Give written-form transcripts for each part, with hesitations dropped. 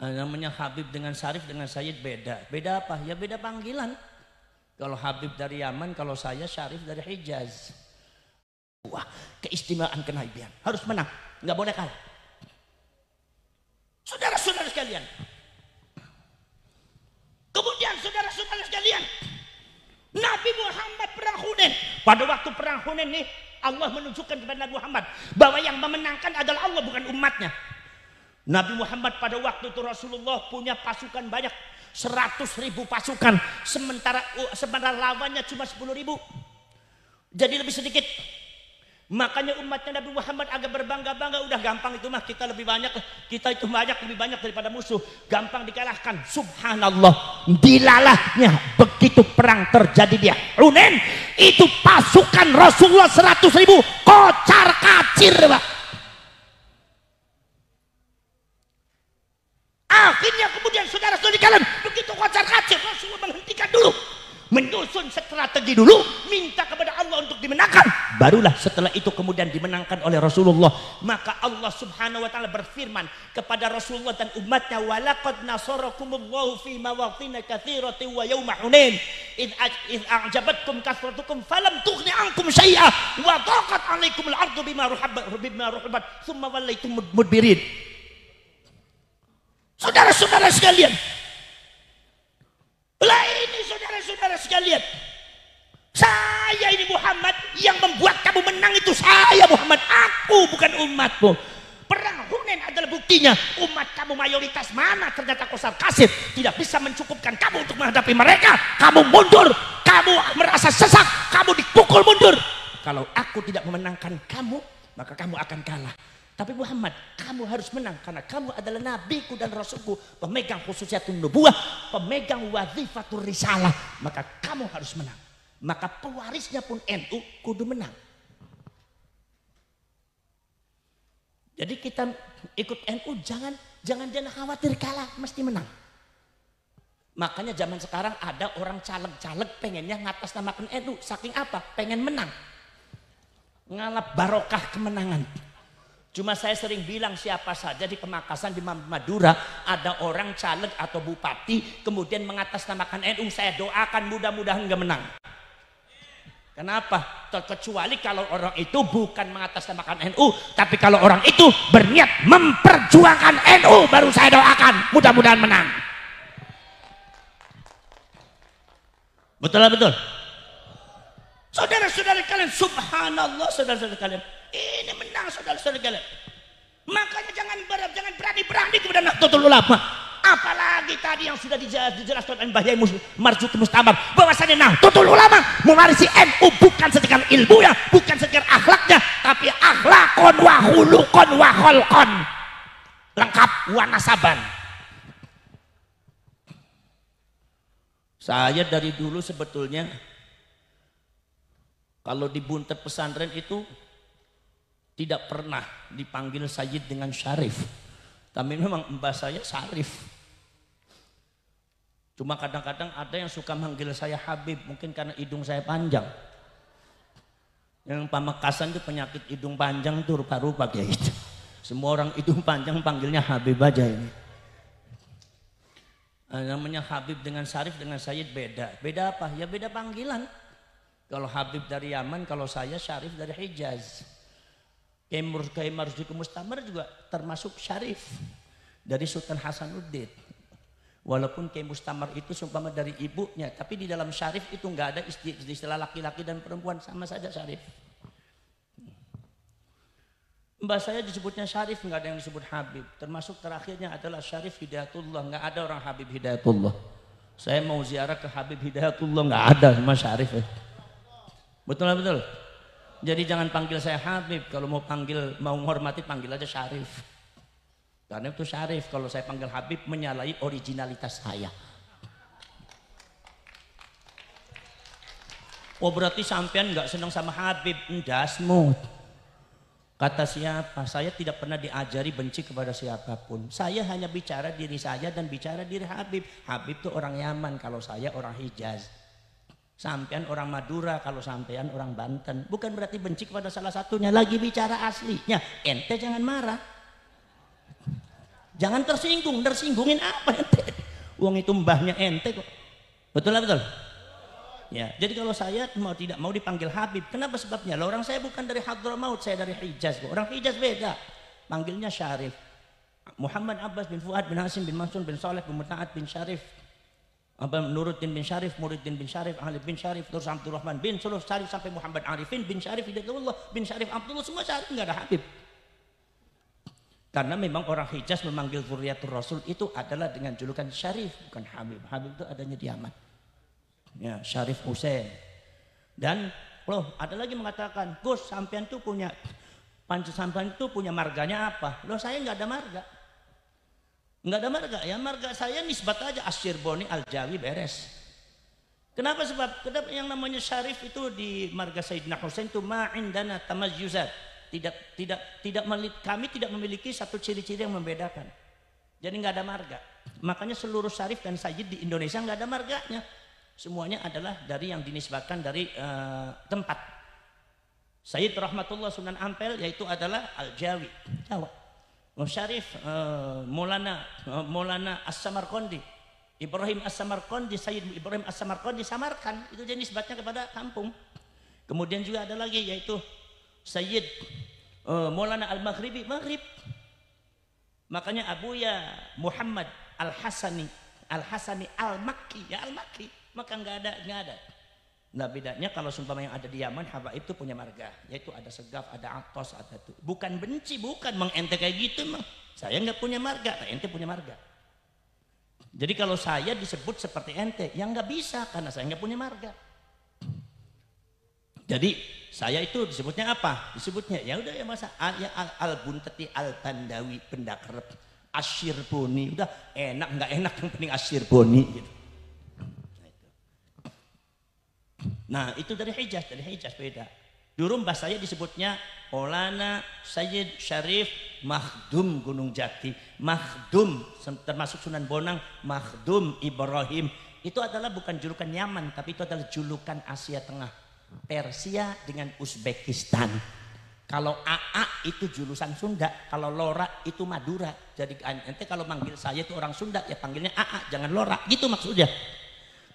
Namanya Habib dengan Syarif dengan Sayyid beda. Beda apa? Ya beda panggilan. Kalau Habib dari Yaman, kalau saya Syarif dari Hijaz. Wah, keistimewaan kenabian. Harus menang, nggak boleh kalah. Saudara-saudara sekalian. Kemudian saudara-saudara sekalian, Nabi Muhammad perang Hunain. Pada waktu perang Hunain nih, Allah menunjukkan kepada Nabi Muhammad bahwa yang memenangkan adalah Allah, bukan umatnya. Nabi Muhammad pada waktu itu Rasulullah punya pasukan banyak, 100.000 pasukan, sementara lawannya cuma 10.000. Jadi lebih sedikit. Makanya umatnya Nabi Muhammad agak berbangga-bangga, udah gampang itu mah, kita lebih banyak, kita itu lebih banyak daripada musuh, gampang dikalahkan. Subhanallah, dilalahnya begitu perang terjadi di Hunain, itu pasukan Rasulullah 100.000 kocar kacir, Pak. Akhirnya kemudian saudara-saudari kalian, begitu kocar kacir, Rasulullah menghentikan dulu, menyusun strategi dulu, minta kepada Allah untuk dimenangkan. Barulah setelah itu kemudian dimenangkan oleh Rasulullah. Maka Allah subhanahu wa ta'ala berfirman kepada Rasulullah dan umatnya, walaqad nasarakumullahu fi mawatin katsiratin wa yawma Hunain id a'jabatkum kathratukum falam tughni ankum syai'a wa daqat 'alaikumul ardu bima rahabat thumma wallaytum mudbirin. Saudara-saudara sekalian, lah ini saudara-saudara sekalian, saya ini Muhammad, yang membuat kamu menang itu saya Muhammad, aku bukan umatmu. Perang Hunain adalah buktinya. Umat kamu mayoritas mana ternyata kocar kacir, tidak bisa mencukupkan kamu untuk menghadapi mereka. Kamu mundur, kamu merasa sesak, kamu dipukul mundur. Kalau aku tidak memenangkan kamu, maka kamu akan kalah. Tapi Muhammad, kamu harus menang karena kamu adalah nabiku dan rasulku, pemegang khususiyatun nubuwah, pemegang wazifatur risalah. Maka kamu harus menang. Maka pewarisnya pun NU kudu menang. Jadi kita ikut NU jangan khawatir kalah, mesti menang. Makanya zaman sekarang ada orang caleg-caleg pengennya ngatasnamakan NU, saking apa? Pengen menang. Ngalap barokah kemenangan. Cuma saya sering bilang, siapa saja di Pemakasan, di Madura ada orang caleg atau bupati kemudian mengatasnamakan NU, saya doakan mudah-mudahan nggak menang. Kenapa? Terkecuali kalau orang itu bukan mengatasnamakan NU, tapi kalau orang itu berniat memperjuangkan NU, baru saya doakan mudah-mudahan menang. Betul lah, betul. Saudara-saudara kalian, subhanallah, saudara-saudara kalian, ini menang saudara-saudara kalian. Makanya jangan berani kepada Nahdlatul Ulama. Apalagi tadi yang sudah dijelaskan oleh Mbah Yai Marzuki Mustamar, bahwasanya Nahdlatul Ulama mewarisi NU bukan sekedar ilmunya, bukan sekedar akhlaknya, tapi akhlakon wa khuluqon wa kholqon, lengkap wa nasaban. Saya dari dulu sebetulnya kalau di Buntet pesantren itu tidak pernah dipanggil Sayyid dengan Syarif, tapi memang mbah saya Syarif. Cuma kadang-kadang ada yang suka manggil saya Habib, mungkin karena hidung saya panjang. Yang Pamekasan itu penyakit hidung panjang itu rupa-rupa kayak gitu. Semua orang hidung panjang panggilnya Habib aja ini. Namanya Habib dengan Syarif dengan Sayyid beda. Beda apa? Ya beda panggilan. Kalau Habib dari Yaman, kalau saya Syarif dari Hijaz. Kiai Marzuki Mustamar juga termasuk Syarif dari Sultan Hasanuddin. Walaupun Kiai Mustamar itu seumpama dari ibunya, tapi di dalam Syarif itu nggak ada istilah laki-laki dan perempuan, sama saja Syarif. Mbah saya disebutnya Syarif, nggak ada yang disebut Habib. Termasuk terakhirnya adalah Syarif Hidayatullah, nggak ada orang Habib Hidayatullah. Saya mau ziarah ke Habib Hidayatullah, nggak ada, cuma Syarif. Betul lah, betul. Jadi jangan panggil saya Habib, kalau mau menghormati panggil aja Syarif. Karena itu Syarif, kalau saya panggil Habib menyalahi originalitas saya. Oh berarti sampean nggak senang sama Habib, endasmu. Kata siapa? Saya tidak pernah diajari benci kepada siapapun. Saya hanya bicara diri saya dan bicara diri Habib. Habib itu orang Yaman, kalau saya orang Hijaz. Sampean orang Madura, kalau sampean orang Banten. Bukan berarti benci kepada salah satunya, lagi bicara aslinya. Ente jangan marah. Jangan tersinggungin apa ente? Uang itu mbahnya ente kok. Betul lah betul? Ya, jadi kalau saya tidak mau dipanggil Habib, kenapa sebabnya? Lah orang saya bukan dari Hadramaut, saya dari Hijaz. Orang Hijaz beda, panggilnya Syarif. Muhammad Abbas bin Fuad bin Hasim bin Mansur bin Saleh bin Muta'at bin Syarif, Nuruddin bin Syarif, Muridin bin Syarif, Ali bin Syarif, terus Abdurrahman bin Suluf Syarif sampai Muhammad Arifin bin Syarif, Hidayatullah bin Syarif Abdullah, semua Syarif, nggak ada Habib. Karena memang orang Hijaz memanggil Zuriyatul Rasul itu adalah dengan julukan Syarif, bukan Habib. Habib itu adanya di Yaman. Ya, Syarif Hussein. Dan loh, ada lagi mengatakan, Gus, sampean tuh punya sampean itu punya marganya apa? Loh, saya nggak ada marga. Nggak ada marga. Ya, marga saya nisbat aja Asyirboni Al-Jawi beres. Kenapa? Sebab yang namanya Syarif itu di marga Sayyidina Hussein itu ma'indana tamayyuzat. Kami tidak memiliki satu ciri-ciri yang membedakan. Jadi nggak ada marga. Makanya seluruh Syarif dan Sayyid di Indonesia nggak ada marganya. Semuanya adalah dari yang dinisbatkan dari tempat. Sayyid Rahmatullah Sunan Ampel yaitu adalah Al-Jawi, Jawa. Syarif Maulana As-Samarqandi, Ibrahim As-Samarqandi, Sayyid Ibrahim As-Samarqandi Samarkand, itu jadi nisbatnya kepada kampung. Kemudian juga ada lagi yaitu Sayyid Maulana Al-Maghribi, Maghrib. Makanya Abuya Muhammad Al-Hasani Al-Makki, ya Al-Makki. Maka nggak ada. Nah bedanya kalau sumpah yang ada di Yaman, Habaib itu punya marga, yaitu ada Segaf, ada Atos, ada itu. Bukan benci, bukan mengente kayak gitu mah. Saya nggak punya marga, ente punya marga. Jadi kalau saya disebut seperti ente, yang nggak bisa karena saya nggak punya marga. Jadi saya itu disebutnya apa? Disebutnya ya udah ya masa Al-Buntati Al-Tandawi Pendakrep Asyirboni, udah enak nggak enak yang penting Asyirboni gitu. Nah itu dari Hijaz beda. Dulu mbah saya disebutnya Maulana Sayyid Syarif Makhdum Gunung Jati. Makhdum termasuk Sunan Bonang, Makhdum Ibrahim. Itu adalah bukan julukan Yaman, tapi itu adalah julukan Asia Tengah. Persia dengan Uzbekistan. Kalau AA itu julusan Sunda, kalau Lora itu Madura. Jadi ente kalau manggil saya itu orang Sunda ya panggilnya AA, jangan Lora. Gitu maksudnya.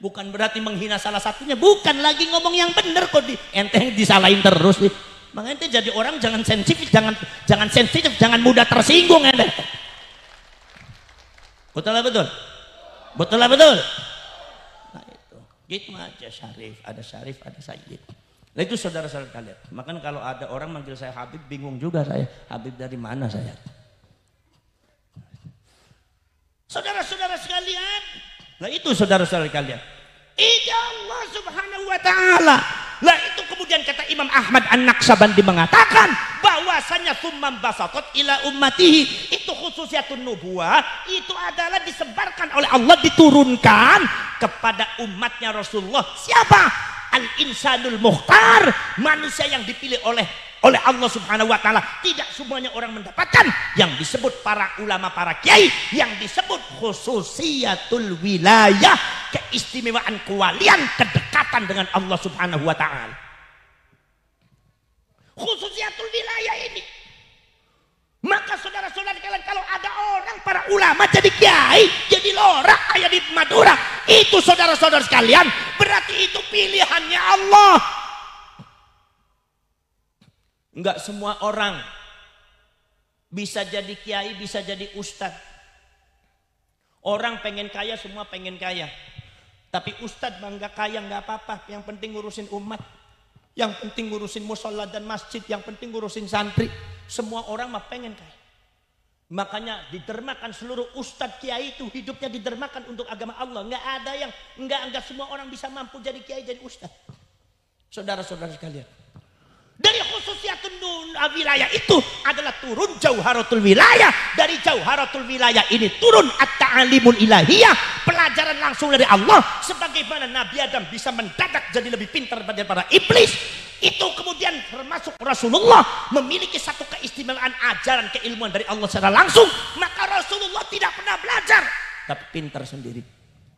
Bukan berarti menghina salah satunya, bukan lagi ngomong yang benar kok ente disalahin terus. Makanya ente jadi orang jangan sensitif, jangan mudah tersinggung ente. Betul lah betul. Nah itu, gitu aja Syarif, ada Sayyid. Nah itu saudara-saudara kalian. Makanya kalau ada orang manggil saya Habib, bingung juga saya. Habib dari mana saya? Saudara-saudara sekalian. Nah itu saudara-saudara kalian. Itu Allah Subhanahu wa ta'ala. Lah itu kemudian kata Imam Ahmad An-Naqsabandi mengatakan bahwasanya summan basatot ila ummatihi, itu khususiatun nubuwah, itu adalah disebarkan oleh Allah, diturunkan kepada umatnya Rasulullah. Siapa? Al-Insanul Mukhtar, manusia yang dipilih oleh Allah Subhanahu wa ta'ala. Tidak semuanya orang mendapatkan yang disebut para ulama, para kiai, yang disebut khususiatul wilayah, keistimewaan kewalian, kedekatan dengan Allah Subhanahu wa ta'ala. Khususiatul wilayah ini. Maka saudara-saudara kalian, kalau ada orang para ulama jadi kiai, jadi lora kayak di Madura, itu saudara-saudara sekalian, berarti itu pilihannya Allah. Enggak semua orang bisa jadi kiai, bisa jadi ustadz. Orang pengen kaya, semua pengen kaya. Tapi ustadz bangga kaya nggak apa-apa. Yang penting ngurusin umat, yang penting ngurusin musola dan masjid, yang penting ngurusin santri. Semua orang mah pengen kaya. Makanya didermakan seluruh ustadz kiai itu hidupnya didermakan untuk agama Allah. Nggak ada yang nggak semua orang bisa mampu jadi kiai, jadi ustadz. Saudara-saudara sekalian, dari khususiatun wilayah itu adalah turun jauharatul wilayah. Dari jauharatul wilayah ini turun at-ta'alimul ilahiyah, pelajaran langsung dari Allah. Sebagaimana Nabi Adam bisa mendadak jadi lebih pintar daripada iblis, itu kemudian termasuk Rasulullah memiliki satu keistimewaan ajaran keilmuan dari Allah secara langsung. Maka Rasulullah tidak pernah belajar, tapi pintar sendiri.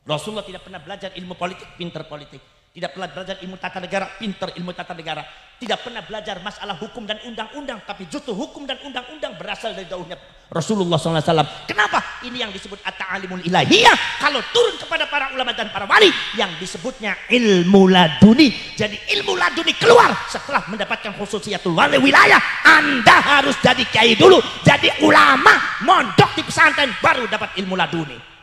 Rasulullah tidak pernah belajar ilmu politik, pintar politik. Tidak pernah belajar ilmu tata negara, pinter ilmu tata negara. Tidak pernah belajar masalah hukum dan undang-undang, tapi justru hukum dan undang-undang berasal dari daunnya Rasulullah SAW. Kenapa? Ini yang disebut at-ta'alimul ilahiyah. Kalau turun kepada para ulama dan para wali, yang disebutnya ilmu laduni. Jadi ilmu laduni keluar setelah mendapatkan khususiyatul wali wilayah. Anda harus jadi kiai dulu, jadi ulama, mondok di pesantren, baru dapat ilmu laduni.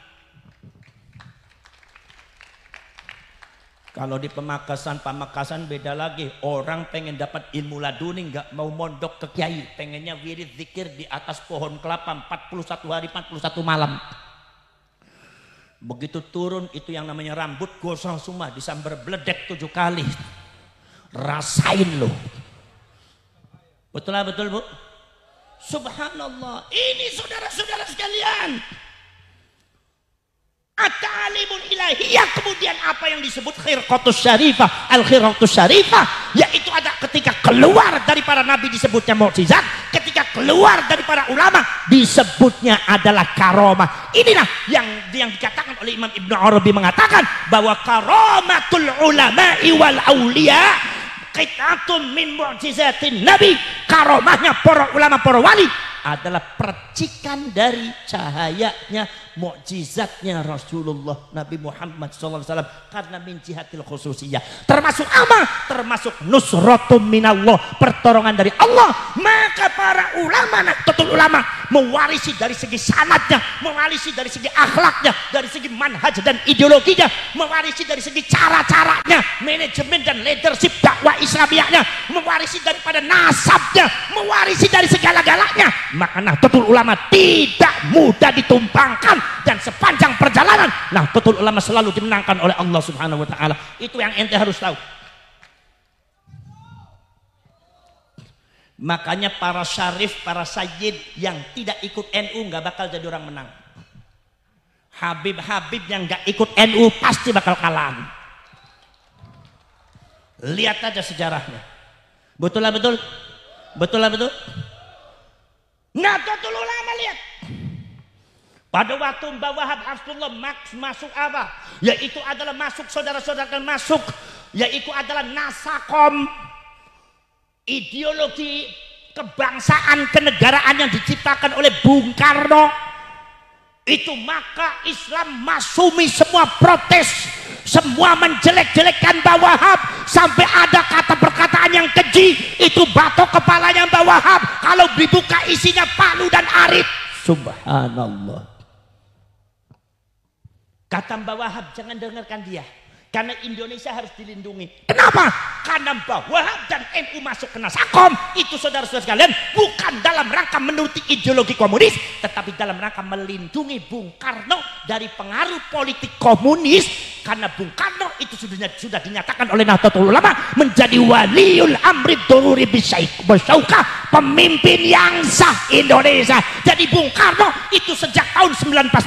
Kalau di Pamekasan beda lagi. Orang pengen dapat ilmu laduni, nggak mau mondok ke kiai, pengennya wirid zikir di atas pohon kelapa 41 hari 41 malam. Begitu turun itu yang namanya rambut gosong semua, disambar beledek 7 kali. Rasain loh. Betul lah, betul Bu? Subhanallah. Ini saudara-saudara sekalian, at-ta'alimul ilahiyah. Kemudian apa yang disebut khirqatus syarifah, al-khirqatus syarifah, yaitu ada ketika keluar dari para nabi disebutnya mukjizat, ketika keluar dari para ulama disebutnya adalah karomah. Inilah yang dikatakan oleh Imam Ibnu Arabi, mengatakan bahwa karomatul ulama'i wal auliya qit'atun min mu'jizatin nabi. Karomahnya para ulama, para wali adalah percikan dari cahayanya, mukjizatnya Rasulullah Nabi Muhammad SAW, karena min jihatil khususiyah. Termasuk apa? Termasuk nusratum minallah, pertolongan dari Allah. Maka para ulama, nahdlatul ulama, mewarisi dari segi sanadnya, mewarisi dari segi akhlaknya, dari segi manhaj dan ideologinya, mewarisi dari segi cara-caranya, manajemen dan leadership dakwah Islamiyahnya, mewarisi daripada nasabnya, mewarisi dari segala-galanya. Maka Nahdlatul Ulama tidak mudah ditumpangkan, dan sepanjang perjalanan Nahdlatul Ulama selalu dimenangkan oleh Allah Subhanahu wa taala. Itu yang ente harus tahu. Makanya para syarif, para sayyid yang tidak ikut NU nggak bakal jadi orang menang. Habib-habib yang nggak ikut NU pasti bakal kalah. Lihat aja sejarahnya. Betul lah betul? Betul lah betul? Nahdlatul Ulama, lihat. Pada waktu Mbah Wahab Hafsullah masuk apa? Yaitu adalah masuk, saudara-saudara masuk, yaitu adalah nasakom, ideologi kebangsaan kenegaraan yang diciptakan oleh Bung Karno. Itu maka Islam masumi semua protes, semua menjelek-jelekkan Mbah Wahab, sampai ada kata perkataan yang keji, itu batok kepalanya Mbah Wahab kalau dibuka isinya palu dan arit. Subhanallah. Kata Mbah Wahab, jangan dengarkan dia, karena Indonesia harus dilindungi. Kenapa? Karena Mbah Wahab dan NU masuk ke Nasakom itu, saudara-saudara sekalian, bukan dalam rangka menuruti ideologi komunis, tetapi dalam rangka melindungi Bung Karno dari pengaruh politik komunis. Karena Bung Karno itu sudah dinyatakan oleh Nahdlatul Ulama menjadi waliul amri doruri bisyauka, pemimpin yang sah Indonesia. Jadi Bung Karno itu sejak tahun 1940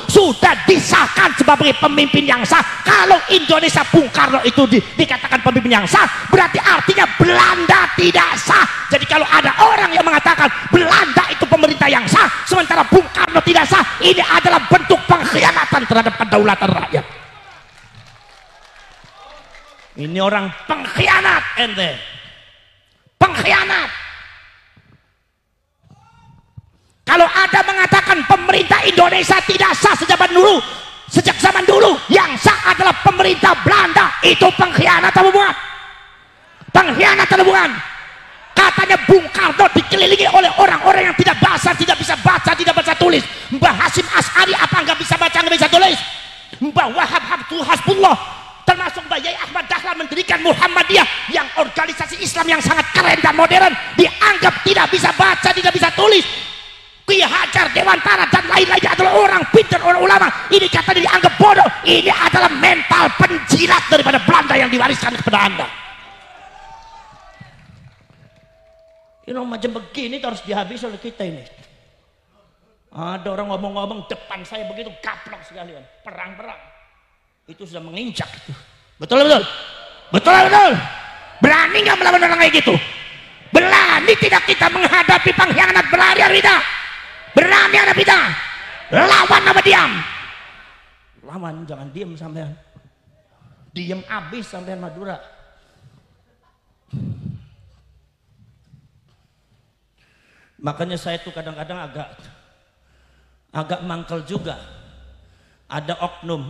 sudah disahkan sebagai pemimpin yang sah. Kalau Indonesia Bung Karno itu dikatakan pemimpin yang sah, berarti artinya Belanda tidak sah. Jadi kalau ada orang yang mengatakan Belanda itu pemerintah yang sah sementara Bung Karno tidak sah, ini adalah bentuk pengkhianatan terhadap kedaulatan rakyat. Ini orang pengkhianat, ente pengkhianat. Kalau ada mengatakan pemerintah Indonesia tidak sah sejak zaman dulu, yang sah adalah pemerintah Belanda, itu pengkhianat atau bukan? Pengkhianat atau bukan? Katanya Bung Karno dikelilingi oleh orang-orang yang tidak bisa baca, tidak baca tulis. Mbah Hasyim Asy'ari apa nggak bisa baca, nggak bisa tulis? Mbah Wahab Hasbullah, termasuk Mbah Yai Ahmad Dahlan mendirikan Muhammadiyah yang organisasi Islam yang sangat keren dan modern, dianggap tidak bisa baca, tidak bisa tulis. Ki Hajar Dewantara dan lain-lainnya adalah orang pintar, orang ulama. Ini katanya dianggap bodoh. Ini adalah mental penjilat daripada Belanda yang diwariskan kepada Anda. Ini macam begini harus dihabisi oleh kita ini. Ada orang ngomong-ngomong depan saya begitu, gaplok sekalian, perang-perang. Itu sudah menginjak itu. Betul betul. Betul betul. Berani nggak melawan orang kayak gitu? Berani tidak kita menghadapi pengkhianat? Berani atau tidak? Berani atau tidak? Lawan apa diam? Lawan, jangan diam sampean. Diem abis sampai Madura. Makanya saya tuh kadang-kadang agak mangkel juga. Ada oknum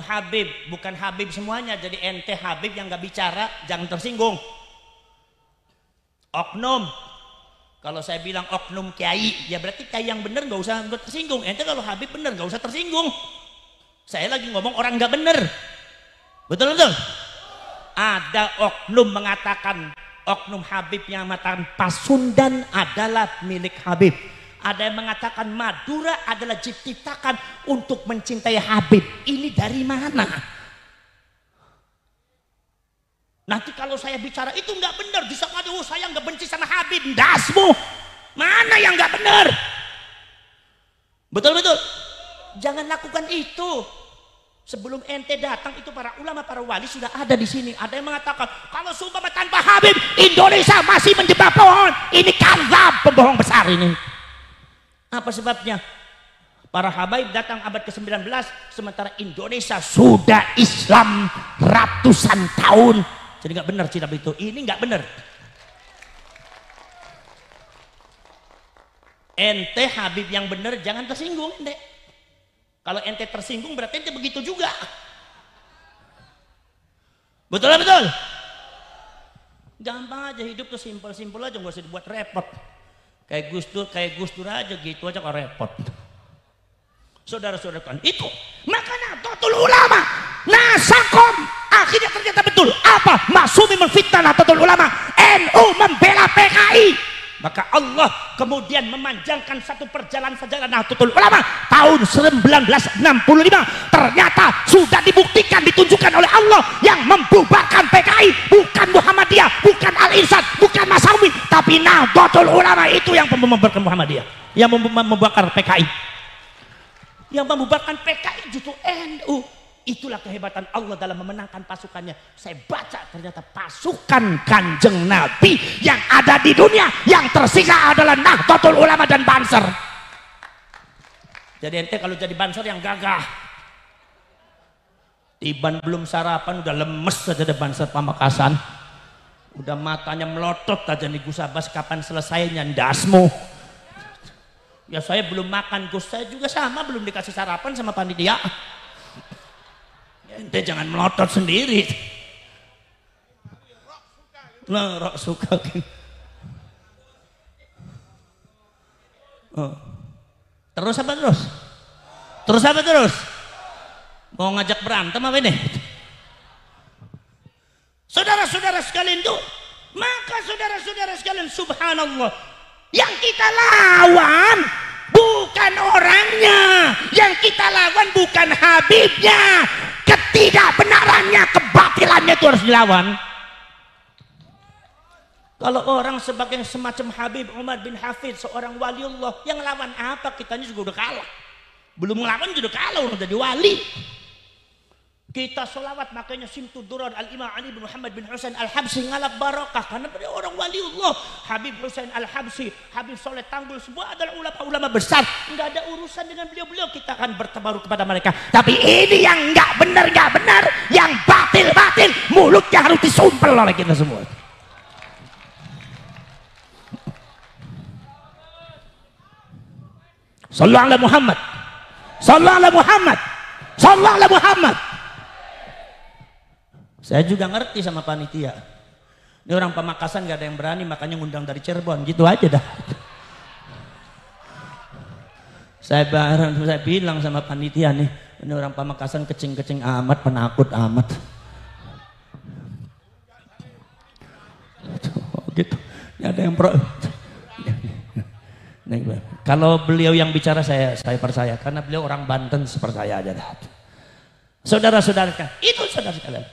Habib, bukan Habib semuanya. Jadi ente Habib yang nggak bicara jangan tersinggung. Oknum, kalau saya bilang oknum kiai, ya berarti kiai yang bener nggak usah tersinggung. Ente kalau Habib bener nggak usah tersinggung. Saya lagi ngomong orang nggak bener, betul. Ada oknum mengatakan, oknum Habib yang mengatakan Pasundan adalah milik Habib. Ada yang mengatakan Madura adalah diciptakan untuk mencintai Habib. Ini dari mana? Nanti kalau saya bicara itu nggak benar, bisa aduh saya nggak benci sama Habib. Dasmu, mana yang nggak benar? Betul. Jangan lakukan itu. Sebelum ente datang itu para ulama, para wali sudah ada di sini. Ada yang mengatakan kalau sumpah tanpa Habib Indonesia masih menjebak pohon. Ini kadzab, pembohong besar ini. Apa sebabnya? Para habaib datang abad ke-19 sementara Indonesia sudah Islam ratusan tahun. Jadi nggak benar cerita itu. Ini nggak benar. Ente Habib yang benar jangan tersinggung ente. Kalau ente tersinggung berarti ente begitu juga. Betul. Gampang aja hidup tuh, simpel aja, nggak usah dibuat repot. Kayak Gus Dur aja gitu aja kok repot. Saudara-saudara kan itu. Maka Nahdlatul Ulama, Nasakom akhirnya ternyata betul. Apa? Maksumi menfitnah Nahdlatul Ulama. NU membela PKI. Maka Allah kemudian memanjangkan satu perjalanan Nahdlatul Ulama tahun 1965. Ternyata sudah dibuktikan, ditunjukkan oleh Allah yang membubarkan PKI bukan Muhammadiyah, bukan Al-Irsyad, bukan Masawi, tapi Nahdlatul Ulama itu yang membubarkan Muhammadiyah, yang membubarkan PKI. Yang membubarkan PKI justru NU. Itulah kehebatan Allah dalam memenangkan pasukannya. Saya baca ternyata pasukan Kanjeng Nabi yang ada di dunia yang tersisa adalah Nahdlatul Ulama dan Banser. Jadi ente kalau jadi Banser yang gagah. Tiban belum sarapan udah lemes saja ada Banser Pamekasan. Udah matanya melotot aja nih Gus Abbas kapan selesainya ndasmu. Ya saya belum makan Gus, saya juga sama belum dikasih sarapan sama panitia. Ente jangan melotot sendiri. Nah, rok suka. Oh. Terus apa terus? Terus apa terus? Mau ngajak berantem apa ini? Saudara-saudara sekalian tuh, maka saudara-saudara sekalian subhanallah, yang kita lawan bukan orangnya, yang kita lawan bukan Habibnya. Ketidakbenarannya, kebatilannya itu harus dilawan. Kalau orang sebagai semacam Habib Umar bin Hafid, seorang waliullah, yang lawan apa? Kitanya juga udah kalah. Belum ngelawan juga kalah, udah jadi wali. Kita sholawat makanya Simtu Durar Al-Imam Ali bin Muhammad bin Husain Al-Habsyi ngalap barakah karena beliau orang waliullah. Habib Husain Al-Habsyi, Habib Soleh Tanggul, semua adalah ulama-ulama besar. Enggak ada urusan dengan beliau-beliau, kita akan bertabaruk kepada mereka. Tapi ini yang enggak benar, yang batil, mulutnya harus disumpel oleh kita semua. Sallallahu alaihi Muhammad. Sallallahu alaihi Muhammad. Sallallahu alaihi Muhammad. Saya juga ngerti sama panitia. Ini orang Pamekasan gak ada yang berani, makanya ngundang dari Cirebon, gitu aja dah. Saya bilang sama panitia nih, ini orang Pamekasan kecing-kecing amat, penakut amat. Gitu. Ini ada yang pro. Kalau beliau yang bicara saya percaya, karena beliau orang Banten seperti saya aja dah. Saudara-saudara, itu saudara sekalian.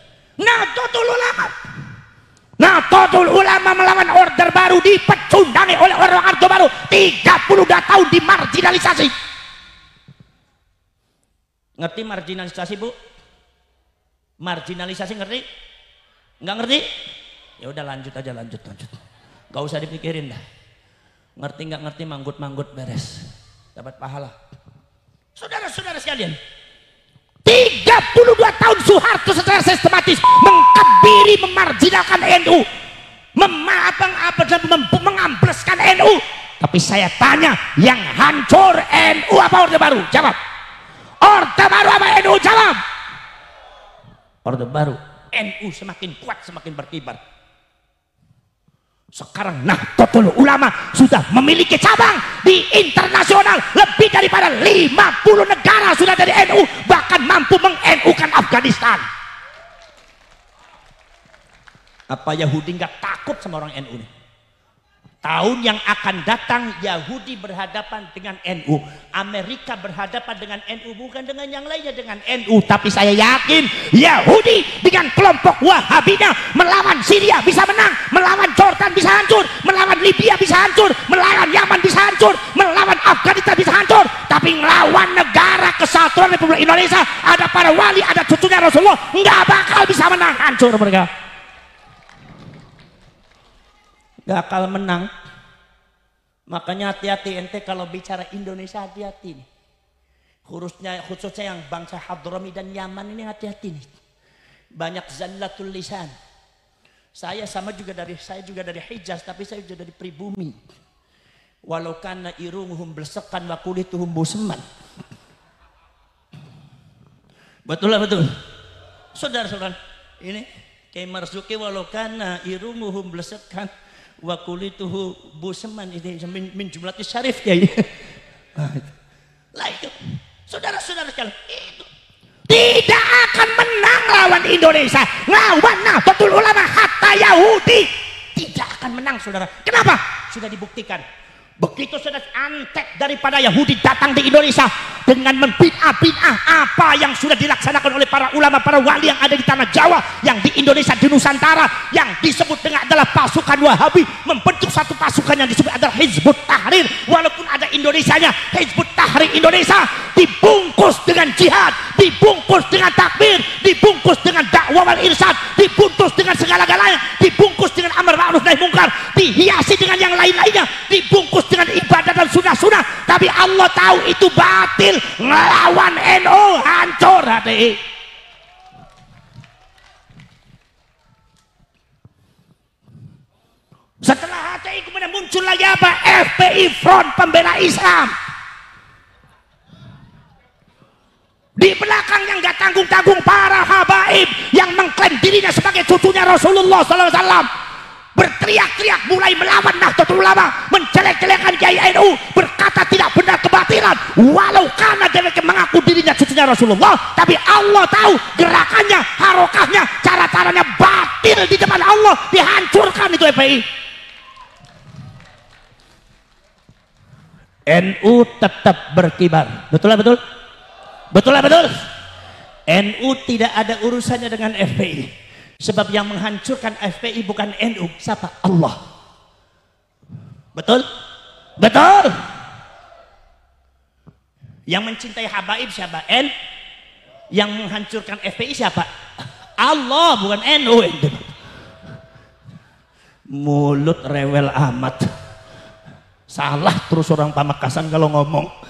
Nahdlatul Ulama melawan Orde Baru dipecundangi oleh orang Orde Baru 32 tahun dimarginalisasi. Ngerti marginalisasi Bu? Marginalisasi ngerti? Nggak ngerti? Ya udah lanjut. Gak usah dipikirin dah. Ngerti nggak ngerti manggut beres. Dapat pahala. Saudara-saudara sekalian, 32 tahun Soeharto secara sistematis mengkebiri, memarjinalkan NU, mengambleskan NU. Tapi saya tanya, yang hancur NU apa Orde Baru? Jawab. Orde Baru apa NU? Jawab. Orde Baru. NU semakin kuat, semakin berkibar. Sekarang Nahdlatul Ulama sudah memiliki cabang di internasional, lebih daripada 50 negara sudah dari NU, bahkan mampu meng-NU-kan Afghanistan. Apa Yahudi nggak takut sama orang NU nih? Tahun yang akan datang Yahudi berhadapan dengan NU, Amerika berhadapan dengan NU, bukan dengan yang lainnya, dengan NU. Tapi saya yakin Yahudi dengan kelompok Wahabinya melawan Syria bisa menang, melawan Jordan bisa hancur, melawan Libya bisa hancur, melawan Yaman bisa hancur, melawan Afghanistan bisa hancur. Tapi melawan negara kesatuan Republik Indonesia, ada para wali, ada cucunya Rasulullah, nggak bakal bisa menang, hancur mereka. Gak akan menang. Makanya hati-hati ente kalau bicara Indonesia, hati-hati nih. Khususnya yang bangsa Hadrami dan Yaman ini, hati-hati nih. Banyak zallatul lisan. Saya juga dari Hijaz, tapi saya juga dari pribumi. Walau kana irunguhum belsekan wa kulituhum buseman. Betul lah, betul. Saudara-saudara, ini Kiai Marzuki, walau kana irunguhum belsekan wa kulituhu buseman, ini min jumlah syarif ya. Lah itu, saudara-saudara sekalian, itu tidak akan menang lawan Indonesia, lawan Nahdlatul Ulama, hatta Yahudi tidak akan menang, saudara. Kenapa? Sudah dibuktikan. Begitu sudah antek daripada Yahudi datang di Indonesia dengan membid'ah apa yang sudah dilaksanakan oleh para ulama, para wali yang ada di tanah Jawa, yang di Indonesia, di Nusantara, yang disebut dengan adalah pasukan Wahabi, membentuk satu pasukan yang disebut adalah Hizbut Tahrir. Walaupun ada Indonesianya, Hizbut Tahrir Indonesia dibungkus dengan jihad, dibungkus dengan takbir, dibungkus dengan dakwah wal irsyad, dibungkus dengan segala-galanya, dibungkus dengan amar ma'ruf nahi munkar, dihiasi dengan yang lain-lainnya, dibungkus dengan ibadah dan sunnah-sunnah. Tapi Allah tahu itu batil, ngelawan NU hancur HTI. Setelah HTI kemudian muncul lagi apa? FPI, Front Pembela Islam. Di belakangnya nggak tanggung-tanggung para habaib yang mengklaim dirinya sebagai cucunya Rasulullah SAW, berteriak-teriak mulai melawan Nahdlatul Ulama, menjelek-jelekan Kiai NU, berkata tidak benar kebatilan, walau karena dia mengaku dirinya cucunya Rasulullah, tapi Allah tahu gerakannya, harokahnya, cara-caranya batil di depan Allah, dihancurkan itu FPI. NU tetap berkibar, betul lah betul? Betul lah betul? NU tidak ada urusannya dengan FPI. Sebab yang menghancurkan FPI bukan NU, siapa? Allah. Betul? Betul? Yang mencintai habaib siapa? Yang menghancurkan FPI siapa? Allah, bukan NU. Mulut rewel amat. Salah terus orang Pamekasan kalau ngomong.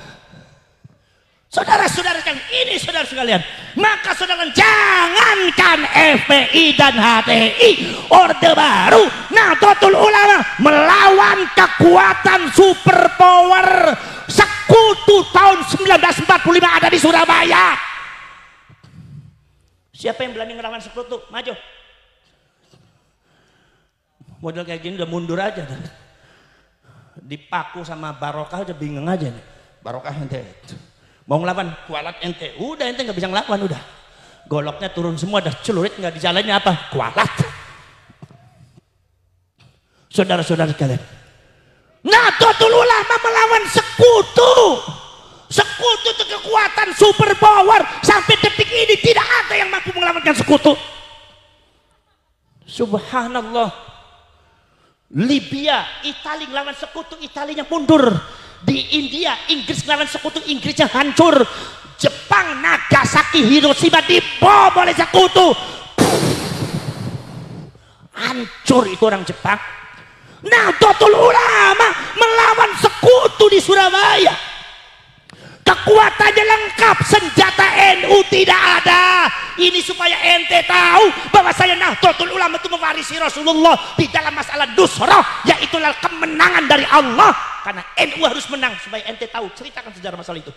Saudara-saudara sekalian, ini saudara sekalian, maka saudara jangankan FPI dan HTI, Orde Baru, Nahdlatul Ulama melawan kekuatan superpower sekutu tahun 1945 ada di Surabaya. Siapa yang berani ngelawan sekutu? Maju. Model kayak gini udah mundur aja. Dipaku sama Barokah aja bingung aja nih. Barokah ente mau ngelawan kualat ente, udah ente nggak bisa ngelawan, udah goloknya turun semua, dah celurit nggak dijalanin apa kualat. Saudara-saudara sekalian, Nahdlatul Ulama melawan sekutu itu kekuatan super power, sampai detik ini tidak ada yang mampu melawankan sekutu. Subhanallah. Libya, Italia ngelawan sekutu, Italinya mundur. Di India, Inggris ngelawan sekutu, Inggrisnya hancur. Jepang, Nagasaki, Hiroshima dibom oleh sekutu, hancur itu orang Jepang. Nahdlatul Ulama melawan sekutu di Surabaya. Kekuatannya lengkap, senjata NU tidak ada. Ini supaya ente tahu bahwa saya Nahdlatul Ulama itu mewarisi Rasulullah di dalam masalah nusrah, yaitulah kemenangan dari Allah. Karena NU harus menang, supaya ente tahu. Ceritakan sejarah masalah itu.